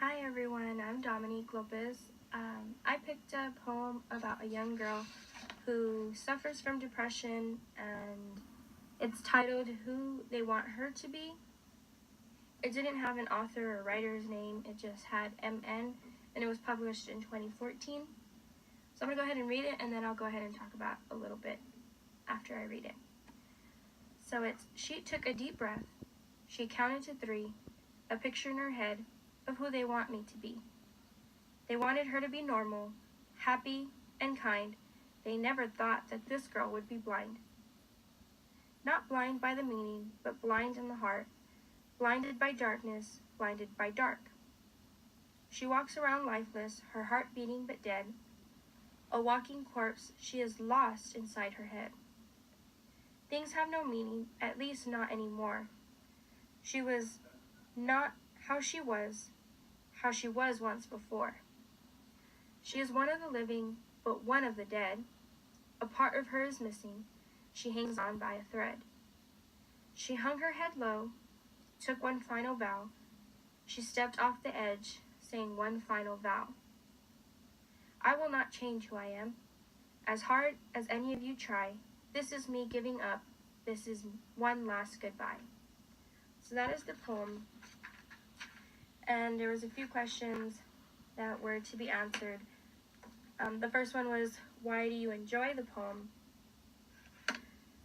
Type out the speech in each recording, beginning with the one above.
Hi everyone, I'm Dominique Lopez. I picked a poem about a young girl who suffers from depression, and it's titled Who They Want Her to Be. It didn't have an author or writer's name, it just had MN, and it was published in 2014. So I'm going to go ahead and read it, and then I'll go ahead and talk about a little bit after I read it. So she took a deep breath, she counted to 3, a picture in her head of who they want me to be. They wanted her to be normal, happy, and kind. They never thought that this girl would be blind. Not blind by the meaning, but blind in the heart. Blinded by darkness, blinded by dark. She walks around lifeless, her heart beating but dead. A walking corpse, she is lost inside her head. Things have no meaning, at least not anymore. She was not how she was once before. She is one of the living, but one of the dead. A part of her is missing. She hangs on by a thread. She hung her head low, took one final vow. She stepped off the edge, saying one final vow. I will not change who I am. As hard as any of you try, this is me giving up. This is one last goodbye. So that is the poem. And there was a few questions that were to be answered. The first one was, why do you enjoy the poem?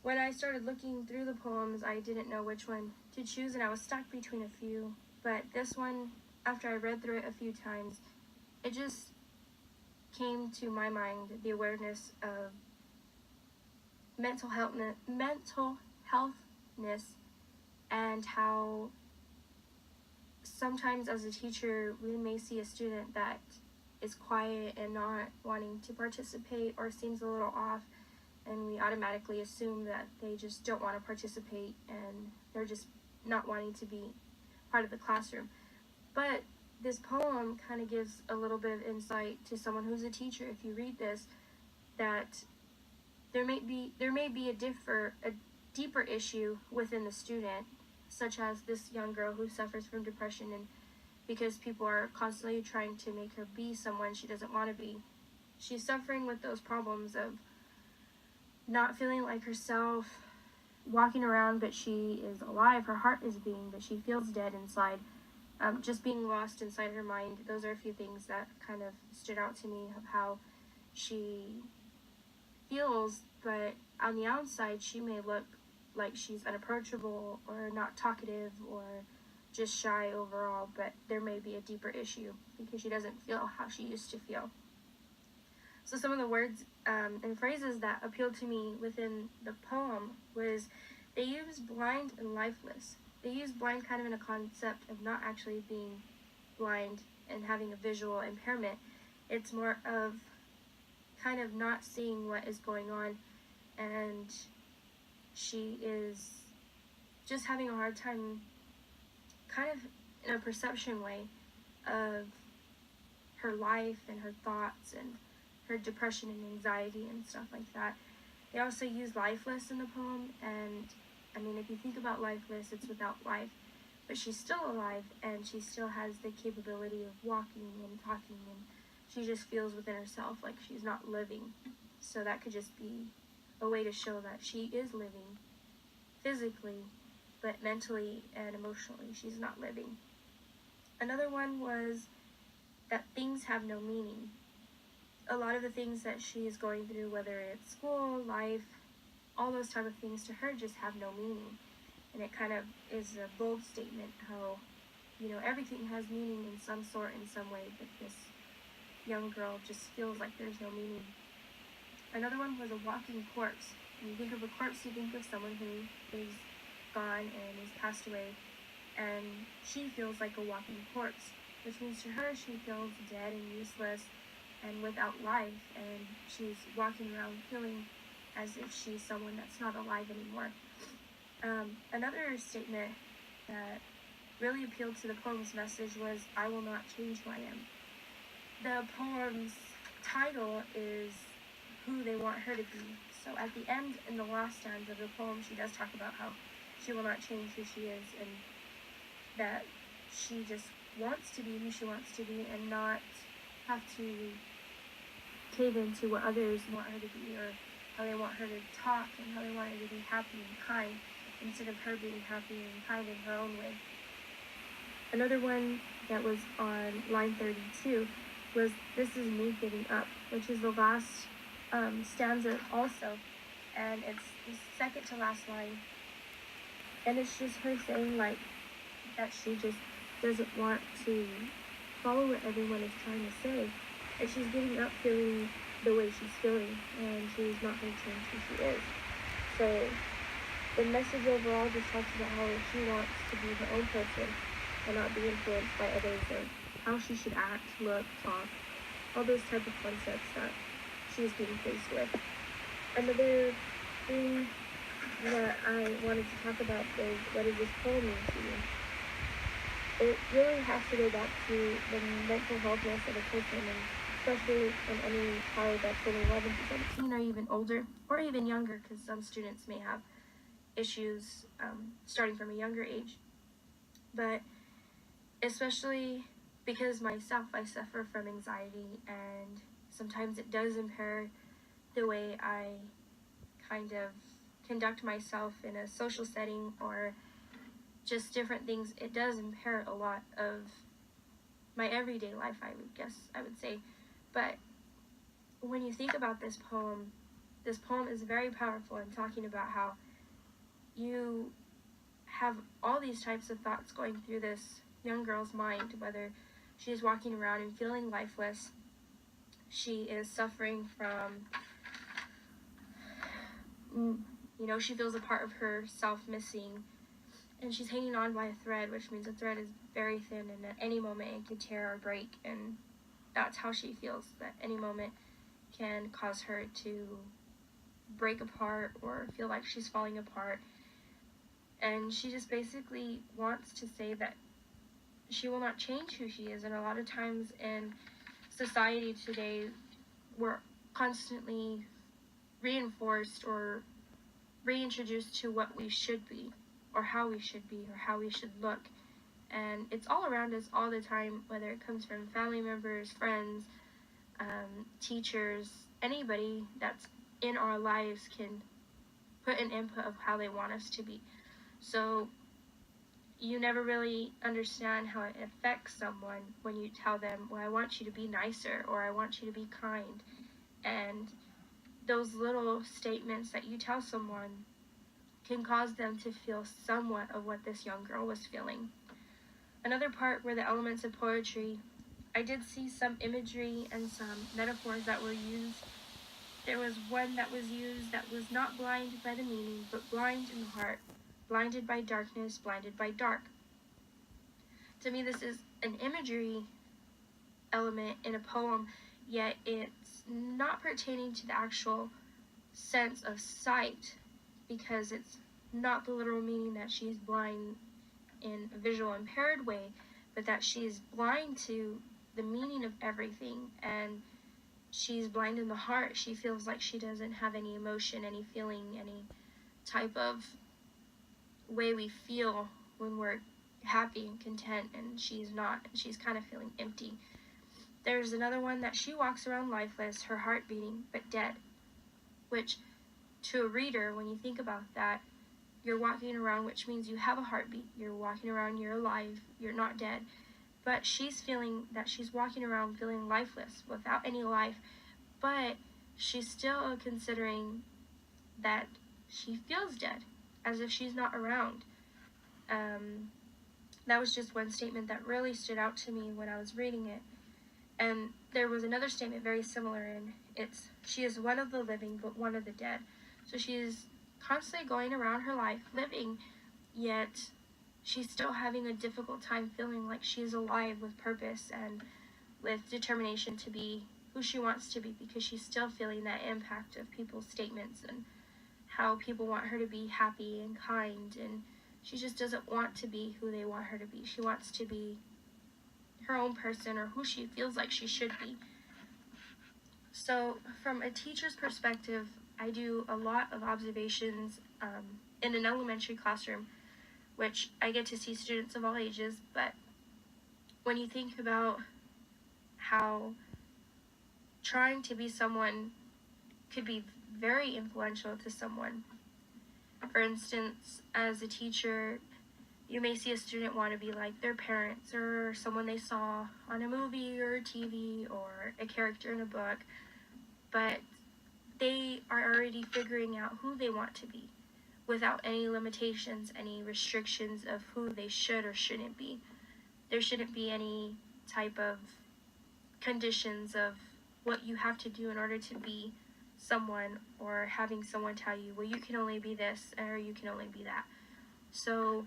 When I started looking through the poems, I didn't know which one to choose, and I was stuck between a few. But this one, after I read through it a few times, it just came to my mind the awareness of mental healthness, and how sometimes as a teacher we may see a student that is quiet and not wanting to participate or seems a little off, and we automatically assume that they just don't want to participate and they're just not wanting to be part of the classroom. But this poem kind of gives a little bit of insight to someone who's a teacher, if you read this, that there may be a deeper issue within the student, such as this young girl who suffers from depression, and because people are constantly trying to make her be someone she doesn't want to be. She's suffering with those problems of not feeling like herself, walking around but she is alive, her heart is beating, but she feels dead inside, just being lost inside her mind. Those are a few things that kind of stood out to me of how she feels, but on the outside she may look like she's unapproachable or not talkative or just shy overall, but there may be a deeper issue because she doesn't feel how she used to feel. So some of the words and phrases that appealed to me within the poem was they use blind and lifeless. They use blind kind of in a concept of not actually being blind and having a visual impairment. It's more of kind of not seeing what is going on, and she is just having a hard time kind of in a perception way of her life and her thoughts and her depression and anxiety and stuff like that. They also use lifeless in the poem, and I mean, if you think about lifeless, it's without life, but she's still alive and she still has the capability of walking and talking, and she just feels within herself like she's not living. So that could just be a way to show that she is living physically, but mentally and emotionally she's not living. Another one was that things have no meaning. A lot of the things that she is going through, whether it's school, life, all those type of things, to her just have no meaning. And it kind of is a bold statement how, everything has meaning in some sort, in some way, but this young girl just feels like there's no meaning. Another one was a walking corpse. When you think of a corpse, you think of someone who is gone and is passed away, and she feels like a walking corpse, which means to her she feels dead and useless and without life, and she's walking around feeling as if she's someone that's not alive anymore. Another statement that really appealed to the poem's message was, I will not change who I am. The poem's title is Who They Want Her to Be. So at the end, in the last stanza of the poem, she does talk about how she will not change who she is, and that she just wants to be who she wants to be and not have to cave into what others want her to be, or how they want her to talk, and how they want her to be happy and kind, instead of her being happy and kind in her own way. Another one that was on line 32 was "This is me giving up," which is the last stanza also, and it's the second to last line, and it's just her saying like that she just doesn't want to follow what everyone is trying to say, and she's giving up feeling the way she's feeling, and she's not going to change who she is. So the message overall just talks about how she wants to be her own person and not be influenced by others, and how she should act, look, talk, all those type of concepts that she's being faced with. Another thing that I wanted to talk about is, what does this poem mean to you? It really has to go back to the mental healthness of a person, and especially in any child that's only 11 to 17 or even older, or even younger, because some students may have issues starting from a younger age. But especially because myself, I suffer from anxiety, and sometimes it does impair the way I kind of conduct myself in a social setting, or just different things. It does impair a lot of my everyday life, I would say. But when you think about this poem is very powerful in talking about how you have all these types of thoughts going through this young girl's mind, whether she's walking around and feeling lifeless, she is suffering from, she feels a part of herself missing, and she's hanging on by a thread, which means the thread is very thin, and at any moment it could tear or break, and that's how she feels, that any moment can cause her to break apart or feel like she's falling apart. And she just basically wants to say that she will not change who she is. And a lot of times in society today, we're constantly reinforced or reintroduced to what we should be, or how we should be, or how we should look. And it's all around us all the time, whether it comes from family members, friends, teachers, anybody that's in our lives can put an input of how they want us to be. So you never really understand how it affects someone when you tell them, well, I want you to be nicer, or I want you to be kind. And those little statements that you tell someone can cause them to feel somewhat of what this young girl was feeling. Another part were the elements of poetry. I did see some imagery and some metaphors that were used. There was one that was used that was not blind by the meaning, but blind in the heart, blinded by darkness, blinded by dark. To me, this is an imagery element in a poem, yet it's not pertaining to the actual sense of sight, because it's not the literal meaning that she's blind in a visual impaired way, but that she's blind to the meaning of everything, and she's blind in the heart. She feels like she doesn't have any emotion, any feeling, any type of way we feel when we're happy and content, and she's not. She's kind of feeling empty. There's another one that she walks around lifeless, her heart beating, but dead, which to a reader, when you think about that, you're walking around, which means you have a heartbeat. You're walking around, you're alive, you're not dead. But she's feeling that she's walking around feeling lifeless, without any life, but she's still considering that she feels dead, as if she's not around. That was just one statement that really stood out to me when I was reading it. And there was another statement very similar, and it's, she is one of the living, but one of the dead. So she is constantly going around her life, living, yet she's still having a difficult time feeling like she's alive with purpose and with determination to be who she wants to be, because she's still feeling that impact of people's statements and how people want her to be happy and kind, and she just doesn't want to be who they want her to be. She wants to be her own person, or who she feels like she should be. So from a teacher's perspective, I do a lot of observations in an elementary classroom, which I get to see students of all ages, but when you think about how trying to be someone could be very influential to someone. For instance, as a teacher, you may see a student want to be like their parents or someone they saw on a movie or TV or a character in a book, but they are already figuring out who they want to be without any limitations, any restrictions of who they should or shouldn't be. There shouldn't be any type of conditions of what you have to do in order to be someone, or having someone tell you, well, you can only be this or you can only be that. So,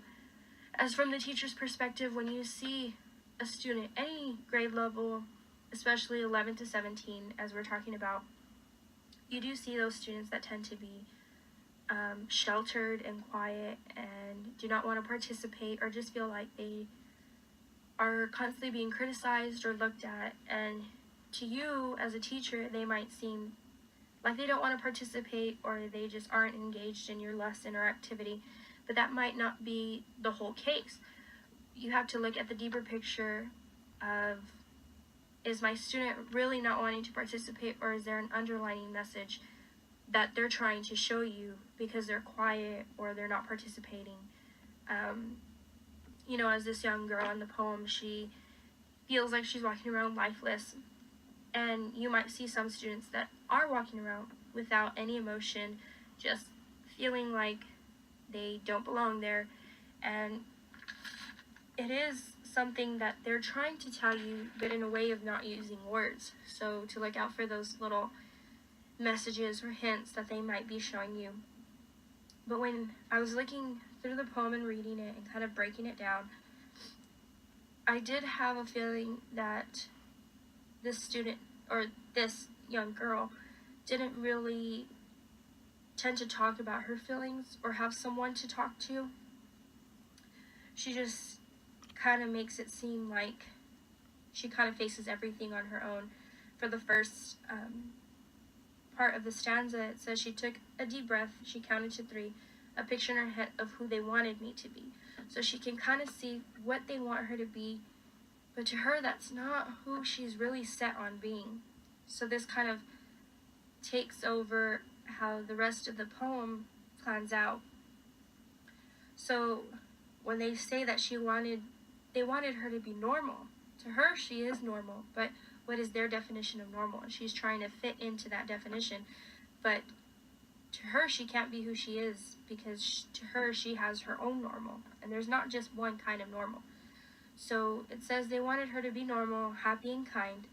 as from the teacher's perspective, when you see a student, any grade level, especially 11 to 17, as we're talking about, you do see those students that tend to be sheltered and quiet and do not want to participate, or just feel like they are constantly being criticized or looked at. And to you as a teacher, they might seem like they don't want to participate, or they just aren't engaged in your lesson or activity, but that might not be the whole case. You have to look at the deeper picture of, is my student really not wanting to participate, or is there an underlying message that they're trying to show you because they're quiet or they're not participating? As this young girl in the poem, she feels like she's walking around lifeless, and you might see some students that are walking around without any emotion, just feeling like they don't belong there. And it is something that they're trying to tell you, but in a way of not using words. So to look out for those little messages or hints that they might be showing you. But when I was looking through the poem and reading it and kind of breaking it down, I did have a feeling that this student, or this young girl, didn't really tend to talk about her feelings or have someone to talk to. She just kind of makes it seem like she kind of faces everything on her own. For the first part of the stanza, it says, she took a deep breath, she counted to 3, a picture in her head of who they wanted me to be. So she can kind of see what they want her to be, but to her, that's not who she's really set on being. So this kind of takes over how the rest of the poem plans out. So when they say that they wanted her to be normal, to her she is normal, but what is their definition of normal? And she's trying to fit into that definition, but to her she can't be who she is, because to her she has her own normal, and there's not just one kind of normal. So it says they wanted her to be normal, happy and kind,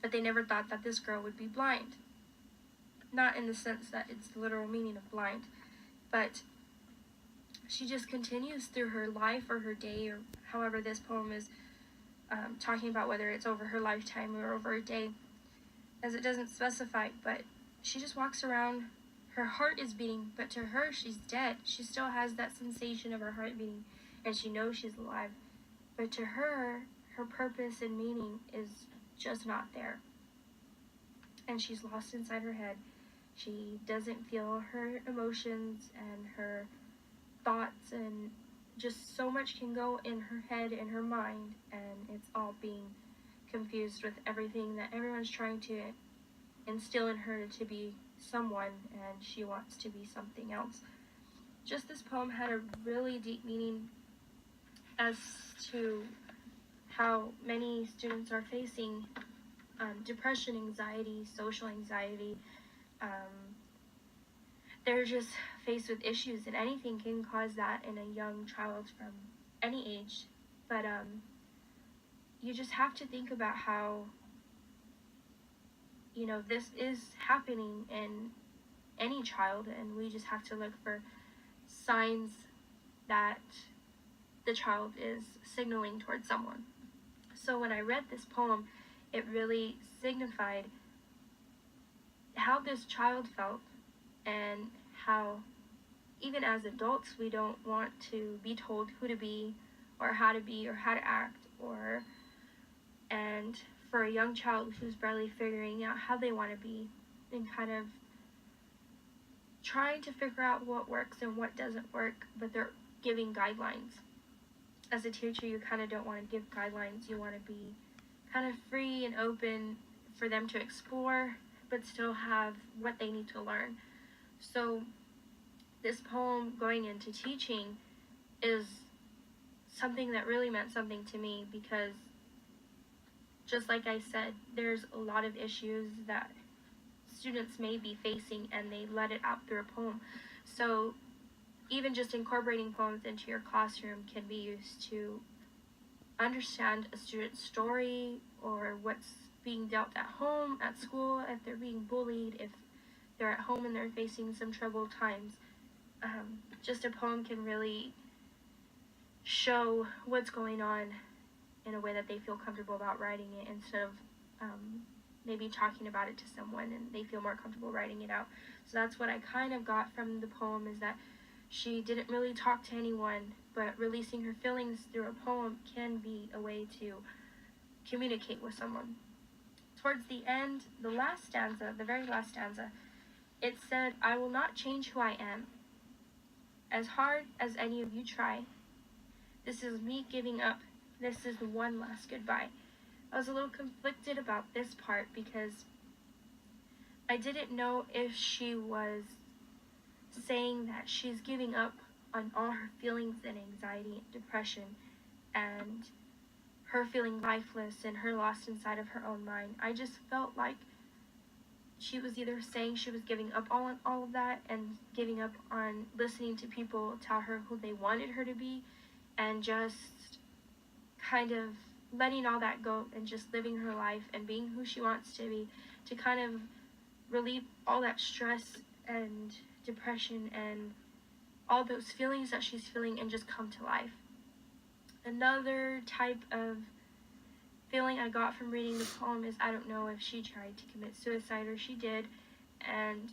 but they never thought that this girl would be blind. Not in the sense that it's the literal meaning of blind, but she just continues through her life or her day, or however this poem is talking about, whether it's over her lifetime or over a day, as it doesn't specify, but she just walks around. Her heart is beating, but to her, she's dead. She still has that sensation of her heart beating, and she knows she's alive. But to her, her purpose and meaning is just not there. And she's lost inside her head. She doesn't feel her emotions and her thoughts, and just so much can go in her head and her mind, and it's all being confused with everything that everyone's trying to instill in her to be someone, and she wants to be something else. Just this poem had a really deep meaning as to how many students are facing depression, anxiety, social anxiety. They're just faced with issues, and anything can cause that in a young child from any age. But you just have to think about how, this is happening in any child, and we just have to look for signs that the child is signaling towards someone. So when I read this poem, it really signified how this child felt, and how even as adults we don't want to be told who to be or how to act, and for a young child who's barely figuring out how they want to be and kind of trying to figure out what works and what doesn't work, but they're giving guidelines. as a teacher, you kind of don't want to give guidelines. You want to be kind of free and open for them to explore, but still have what they need to learn. So this poem going into teaching is something that really meant something to me, because just like I said, there's a lot of issues that students may be facing and they let it out through a poem. So even just incorporating poems into your classroom can be used to understand a student's story, or what's being dealt at home, at school, if they're being bullied, if they're at home and they're facing some troubled times. Just a poem can really show what's going on in a way that they feel comfortable about writing it, instead of maybe talking about it to someone and they feel more comfortable writing it out. So that's what I kind of got from the poem, is that she didn't really talk to anyone, but releasing her feelings through a poem can be a way to communicate with someone. Towards the end, the last stanza, the very last stanza, it said, "I will not change who I am, as hard as any of you try. This is me giving up. This is the one last goodbye." I was a little conflicted about this part, because I didn't know if she was saying that she's giving up on all her feelings and anxiety and depression, and her feeling lifeless and her lost inside of her own mind. I just felt like she was either saying she was giving up on all of that and giving up on listening to people tell her who they wanted her to be, and just kind of letting all that go and just living her life and being who she wants to be, to kind of relieve all that stress and depression and all those feelings that she's feeling, and just come to life. Another type of feeling I got from reading the poem is, I don't know if she tried to commit suicide or she did, and